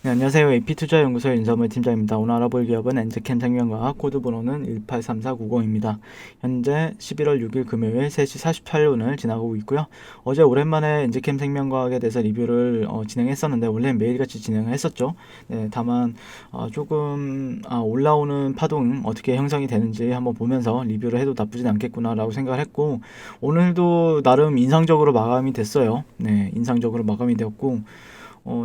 네, 안녕하세요. AP투자연구소의 윤석열 팀장입니다. 오늘 알아볼 기업은 엔즈캠 생명과학, 코드 번호는 183490입니다. 현재 11월 6일 금요일 3시 48분을 지나고 있고요. 어제 오랜만에 엔즈캠 생명과학에 대해서 리뷰를 진행했었는데 원래 매일같이 진행을 했었죠. 네, 다만 조금 올라오는 파동 어떻게 형성이 되는지 한번 보면서 리뷰를 해도 나쁘진 않겠구나라고 생각을 했고, 오늘도 나름 인상적으로 마감이 됐어요. 네, 인상적으로 마감이 되었고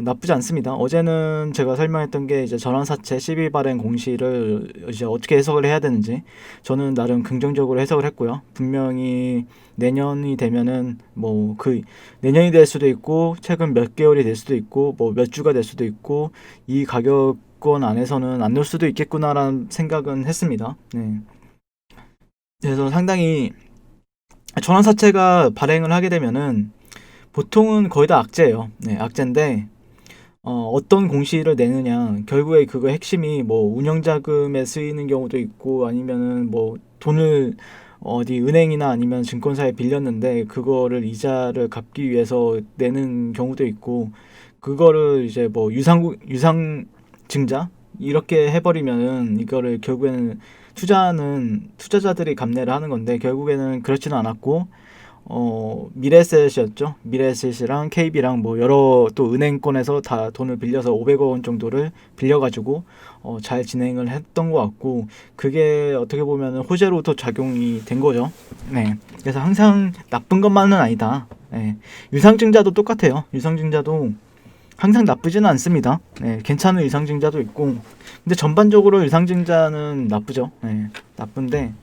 나쁘지 않습니다. 어제는 제가 설명했던 게 이제 전환사채 12 발행 공시를 이제 어떻게 해석을 해야 되는지 저는 나름 긍정적으로 해석을 했고요. 분명히 내년이 되면은 뭐 그 내년이 될 수도 있고 최근 몇 개월이 될 수도 있고 뭐 몇 주가 될 수도 있고 이 가격권 안에서는 안 넣을 수도 있겠구나라는 생각은 했습니다. 네. 그래서 상당히 전환사채가 발행을 하게 되면은 보통은 거의 다 악재예요. 네, 악재인데 어떤 공시를 내느냐, 결국에 그거 핵심이 뭐 운영자금에 쓰이는 경우도 있고 아니면은 뭐 돈을 어디 은행이나 아니면 증권사에 빌렸는데 그거를 이자를 갚기 위해서 내는 경우도 있고, 그거를 이제 뭐 유상증자 이렇게 해버리면은 이거를 결국에는 투자하는 투자자들이 감내를 하는 건데, 결국에는 그렇지는 않았고 미래셋이었죠. 미래셋이랑 KB랑 뭐 여러 또 은행권에서 다 돈을 빌려서 500억 원 정도를 빌려가지고 잘 진행을 했던 것 같고, 그게 어떻게 보면은 호재로도 작용이 된 거죠. 네. 그래서 항상 나쁜 것만은 아니다. 네. 유상증자도 똑같아요. 유상증자도 항상 나쁘지는 않습니다. 네. 괜찮은 유상증자도 있고, 근데 전반적으로 유상증자는 나쁘죠. 네. 나쁜데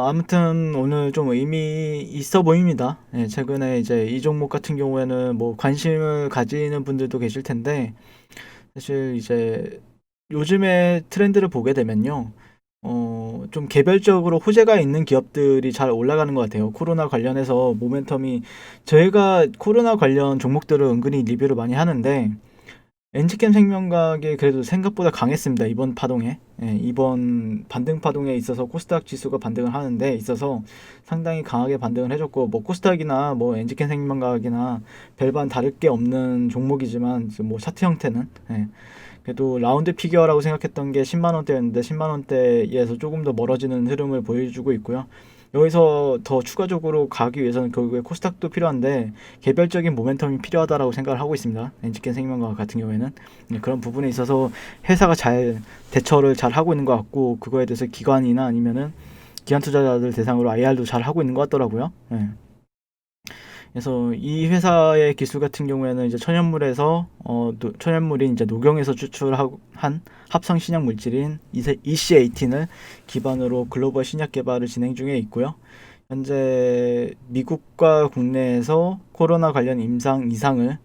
아무튼 오늘 좀 의미 있어 보입니다. 예, 최근에 이제 이 종목 같은 경우에는 뭐 관심을 가지는 분들도 계실 텐데, 사실 이제 요즘에 트렌드를 보게 되면요. 좀 개별적으로 호재가 있는 기업들이 잘 올라가는 것 같아요. 코로나 관련해서 모멘텀이, 저희가 코로나 관련 종목들을 은근히 리뷰를 많이 하는데, 엔지캠 생명과학이 그래도 생각보다 강했습니다. 이번 파동에. 예, 이번 반등 파동에 있어서 코스닥 지수가 반등을 하는데 있어서 상당히 강하게 반등을 해줬고, 뭐 코스닥이나 뭐 엔지캠 생명과학이나 별반 다를 게 없는 종목이지만 뭐 차트 형태는 그래도 라운드 피겨라고 생각했던 게 10만 원대였는데 10만 원대에서 조금 더 멀어지는 흐름을 보여주고 있고요. 여기서 더 추가적으로 가기 위해서는 결국에 코스닥도 필요한데 개별적인 모멘텀이 필요하다라고 생각을 하고 있습니다. 엔지켄 생명과학 같은 경우에는 그런 부분에 있어서 회사가 잘 대처를 잘 하고 있는 것 같고, 그거에 대해서 기관이나 아니면은 기관 투자자들 대상으로 IR도 잘 하고 있는 것 같더라고요. 네. 그래서 이 회사의 기술 같은 경우에는 이제 천연물에서 천연물이 이제 녹용에서 추출한 합성 신약 물질인 EC18을 기반으로 글로벌 신약 개발을 진행 중에 있고요. 현재 미국과 국내에서 코로나 관련 임상 이상을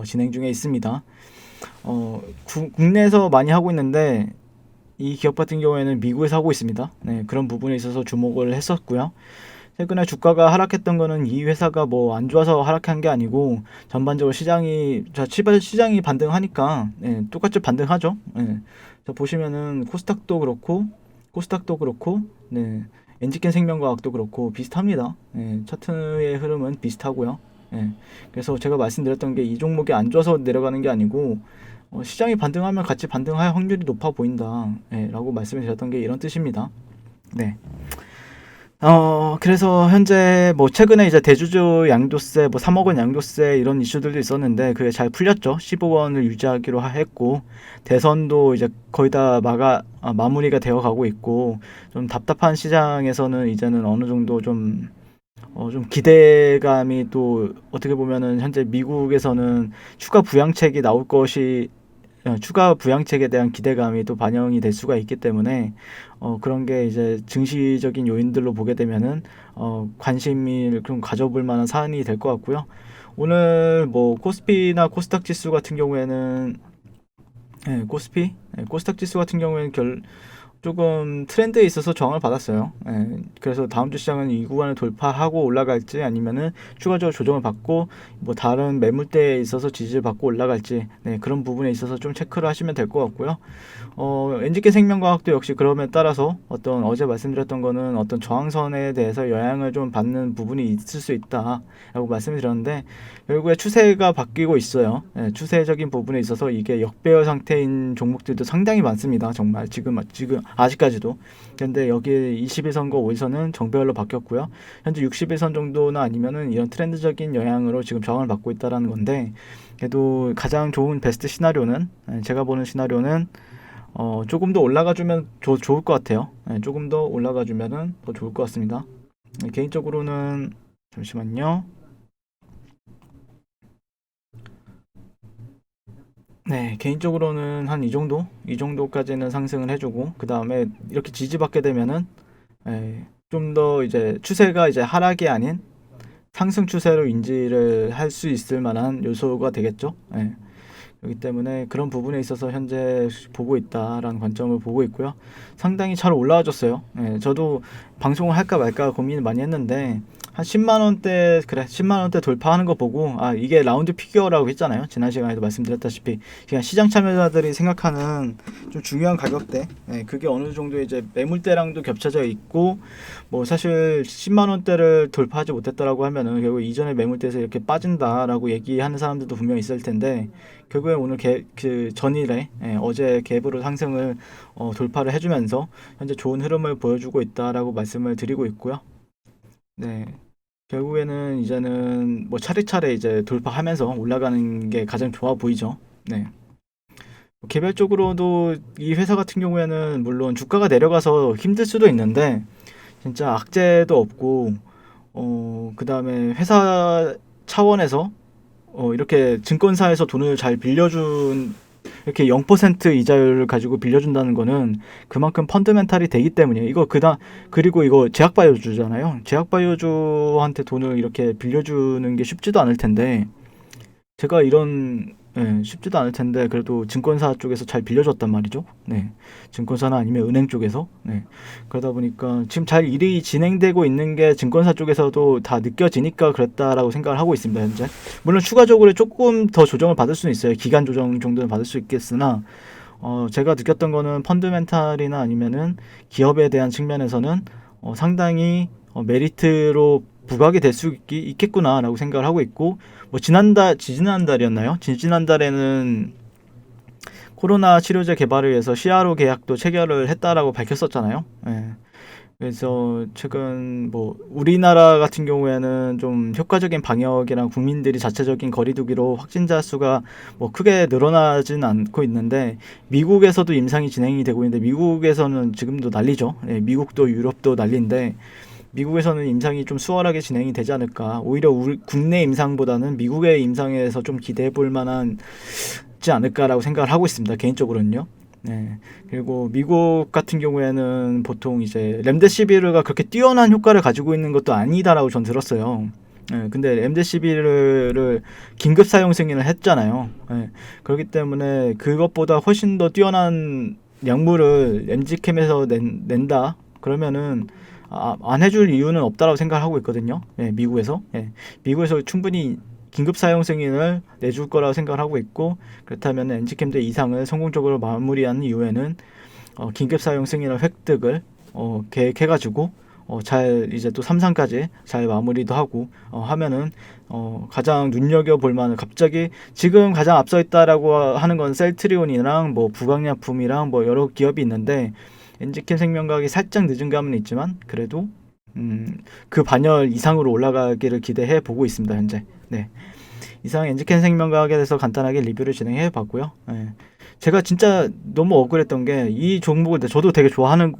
진행 중에 있습니다. 국내에서 많이 하고 있는데 이 기업 같은 경우에는 미국에서 하고 있습니다. 네, 그런 부분에 있어서 주목을 했었고요. 최근에 주가가 하락했던 거는 이 회사가 뭐 안 좋아서 하락한 게 아니고, 전반적으로 시장이 반등하니까 똑같이 반등하죠. 자, 보시면은 코스닥도 그렇고, 네, 엔지켄 생명과학도 그렇고 비슷합니다. 차트의 흐름은 비슷하고요. 그래서 제가 말씀드렸던 게 이 종목이 안 좋아서 내려가는 게 아니고 시장이 반등하면 같이 반등할 확률이 높아 보인다. 라고 말씀을 드렸던 게 이런 뜻입니다. 네. 그래서 현재 뭐 최근에 이제 대주주 양도세 뭐 3억 원 양도세 이런 이슈들도 있었는데 그게 잘 풀렸죠. 15원을 유지하기로 했고, 대선도 이제 거의 다 마무리가 되어 가고 있고, 좀 답답한 시장에서는 이제는 어느 정도 좀 기대감이, 또 어떻게 보면은 현재 미국에서는 추가 부양책에 대한 기대감이 또 반영이 될 수가 있기 때문에 그런 게 이제 증시적인 요인들로 보게 되면은 관심을 좀 가져볼 만한 사안이 될 것 같고요. 오늘 뭐 코스피나 코스닥 지수 같은 경우에는 코스닥 지수 같은 경우에는 조금 트렌드에 있어서 저항을 받았어요. 그래서 다음 주 시장은 이 구간을 돌파하고 올라갈지 아니면은 추가적으로 조정을 받고 뭐 다른 매물대에 있어서 지지를 받고 올라갈지 그런 부분에 있어서 좀 체크를 하시면 될 것 같고요. NGK 생명과학도 역시 그러면 따라서 어떤 어제 말씀드렸던 거는 어떤 저항선에 대해서 영향을 좀 받는 부분이 있을 수 있다라고 말씀을 드렸는데 결국에 추세가 바뀌고 있어요. 추세적인 부분에 있어서 이게 역배열 상태인 종목들도 상당히 많습니다. 정말 지금 아직까지도. 그런데 여기 21선과 5일선은 정배열로 바뀌었고요. 현재 61선 정도나 아니면은 이런 트렌드적인 영향으로 지금 저항을 받고 있다라는 건데 그래도 가장 좋은 베스트 시나리오는 제가 보는 시나리오는 조금 더 올라가주면 좋을 것 같아요. 조금 더 올라가주면은 더 좋을 것 같습니다. 개인적으로는 잠시만요. 개인적으로는 한 이 정도까지는 상승을 해주고 그 다음에 이렇게 지지받게 되면은 좀 더 이제 추세가 이제 하락이 아닌 상승 추세로 인지를 할 수 있을 만한 요소가 되겠죠. 그렇기 때문에 그런 부분에 있어서 현재 보고 있다라는 관점을 보고 있고요. 상당히 잘 올라와줬어요. 저도 방송을 할까 말까 고민을 많이 했는데 한 10만 원대 그래 10만 원대 돌파하는 거 보고 이게 라운드 피규어라고 했잖아요. 지난 시간에도 말씀드렸다시피 그냥 시장 참여자들이 생각하는 좀 중요한 가격대 그게 어느 정도 이제 매물대랑도 겹쳐져 있고 뭐 사실 10만 원대를 돌파하지 못했다라고 하면은 결국 이전에 매물대에서 이렇게 빠진다라고 얘기하는 사람들도 분명히 있을 텐데 결국에 오늘 그 전일에 어제 갭으로 상승을 돌파를 해주면서 현재 좋은 흐름을 보여주고 있다라고 말씀을 드리고 있고요. 결국에는 이제는 뭐 차례차례 이제 돌파하면서 올라가는 게 가장 좋아 보이죠. 개별적으로도 이 회사 같은 경우에는 물론 주가가 내려가서 힘들 수도 있는데 진짜 악재도 없고 그 다음에 회사 차원에서 이렇게 증권사에서 돈을 잘 빌려준 이렇게 0% 이자율을 가지고 빌려준다는 거는 그만큼 펀드멘탈이 되기 때문이에요. 그리고 이거 제약바이오주잖아요. 제약바이오주한테 돈을 이렇게 빌려주는 게 쉽지도 않을 텐데 제가 쉽지도 않을 텐데 그래도 증권사 쪽에서 잘 빌려줬단 말이죠. 증권사나 아니면 은행 쪽에서. 그러다 보니까 지금 잘 일이 진행되고 있는 게 증권사 쪽에서도 다 느껴지니까 그랬다라고 생각을 하고 있습니다, 현재. 물론 추가적으로 조금 더 조정을 받을 수는 있어요. 기간 조정 정도는 받을 수 있겠으나 제가 느꼈던 거는 펀드멘탈이나 아니면은 기업에 대한 측면에서는 상당히 메리트로 부각이 될 수 있겠구나라고 생각을 하고 있고 뭐 지지난달이었나요? 지지난달에는 코로나 치료제 개발을 위해서 CRO 계약도 체결을 했다라고 밝혔었잖아요. 그래서 최근 뭐 우리나라 같은 경우에는 좀 효과적인 방역이랑 국민들이 자체적인 거리두기로 확진자 수가 뭐 크게 늘어나진 않고 있는데 미국에서도 임상이 진행이 되고 있는데 미국에서는 지금도 난리죠. 미국도 유럽도 난리인데 미국에서는 임상이 좀 수월하게 진행이 되지 않을까. 오히려 국내 임상보다는 미국의 임상에서 좀 기대해 볼 만하지 않을까라고 생각을 하고 있습니다. 개인적으로는요. 그리고 미국 같은 경우에는 보통 이제 렘데시비르가 그렇게 뛰어난 효과를 가지고 있는 것도 아니다라고 전 들었어요. 근데 렘데시비르를 긴급 사용 승인을 했잖아요. 그렇기 때문에 그것보다 훨씬 더 뛰어난 약물을 엠지캠에서 낸다. 그러면은 안 해줄 이유는 없다라고 생각하고 있거든요. 미국에서. 미국에서 충분히 긴급 사용 승인을 내줄 거라고 생각을 하고 있고 그렇다면 엔지캠대 이상을 성공적으로 마무리한 이후에는 긴급 사용 승인을 획득을 계획해가지고 잘 이제 또 3상까지 잘 마무리도 하고 하면은 가장 눈여겨볼 만한 갑자기 지금 가장 앞서 있다라고 하는 건 셀트리온이랑 뭐 부강약품이랑 뭐 여러 기업이 있는데 엔지캠 생명과학이 살짝 늦은 감은 있지만 그래도 그 반열 이상으로 올라가기를 기대해 보고 있습니다, 현재. 이상 엔지캠 생명과학에 대해서 간단하게 리뷰를 진행해 봤고요. 제가 진짜 너무 억울했던 게 이 종목을 저도 되게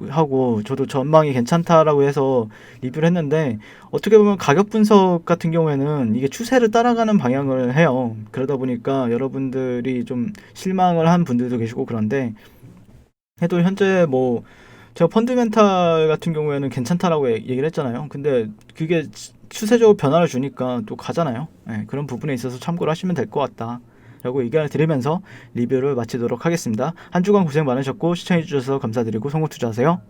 하고 저도 전망이 괜찮다라고 해서 리뷰를 했는데 어떻게 보면 가격 분석 같은 경우에는 이게 추세를 따라가는 방향을 해요. 그러다 보니까 여러분들이 좀 실망을 한 분들도 계시고 그런데 해도 현재 뭐 제가 펀드멘탈 같은 경우에는 괜찮다라고 얘기를 했잖아요. 근데 그게 추세적으로 변화를 주니까 또 가잖아요. 그런 부분에 있어서 참고를 하시면 될 것 같다라고 라고 의견을 드리면서 리뷰를 마치도록 하겠습니다. 한 주간 고생 많으셨고 시청해주셔서 감사드리고 성공 투자하세요.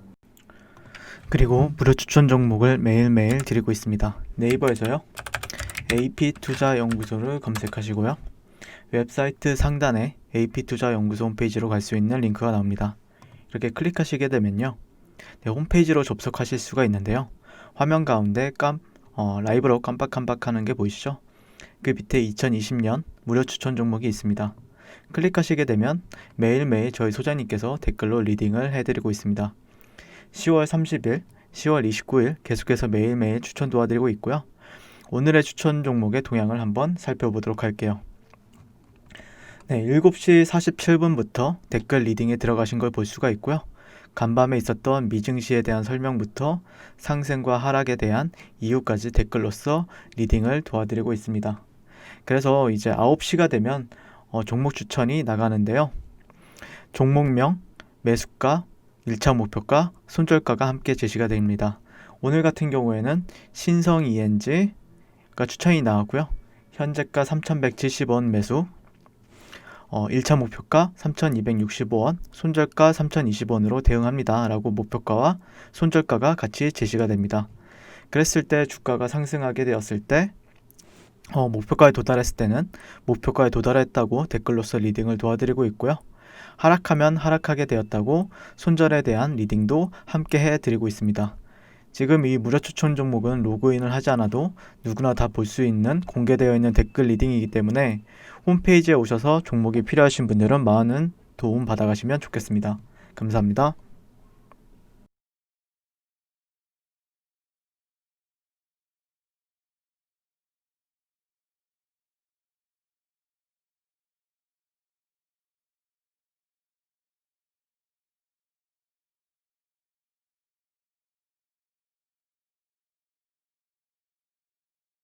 그리고 무료 추천 종목을 매일매일 드리고 있습니다. 네이버에서요, AP투자연구소를 검색하시고요, 웹사이트 상단에 AP투자연구소 홈페이지로 갈 수 있는 링크가 나옵니다. 이렇게 클릭하시게 되면요, 홈페이지로 접속하실 수가 있는데요, 화면 가운데 라이브로 깜빡깜빡하는 게 보이시죠? 그 밑에 2020년 무료 추천 종목이 있습니다. 클릭하시게 되면 매일매일 저희 소장님께서 댓글로 리딩을 해드리고 있습니다. 10월 30일, 10월 29일 계속해서 매일매일 추천 도와드리고 있고요. 오늘의 추천 종목의 동향을 한번 살펴보도록 할게요. 네, 7시 47분부터 댓글 리딩에 들어가신 걸 볼 수가 있고요. 간밤에 있었던 미증시에 대한 설명부터 상승과 하락에 대한 이유까지 댓글로서 리딩을 도와드리고 있습니다. 그래서 이제 9시가 되면 종목 추천이 나가는데요. 종목명, 매수가, 1차 목표가, 손절가가 함께 제시가 됩니다. 오늘 같은 경우에는 신성 ENG가 추천이 나왔고요. 현재가 3,170원 매수, 1차 목표가 3,265원, 손절가 3,020원으로 대응합니다 라고 목표가와 손절가가 같이 제시가 됩니다. 그랬을 때 주가가 상승하게 되었을 때 목표가에 도달했을 때는 목표가에 도달했다고 댓글로서 리딩을 도와드리고 있고요. 하락하면 하락하게 되었다고 손절에 대한 리딩도 함께 해드리고 있습니다. 지금 이 무료 추천 종목은 로그인을 하지 않아도 누구나 다 볼 수 있는 공개되어 있는 댓글 리딩이기 때문에 홈페이지에 오셔서 종목이 필요하신 분들은 많은 도움 받아가시면 좋겠습니다. 감사합니다.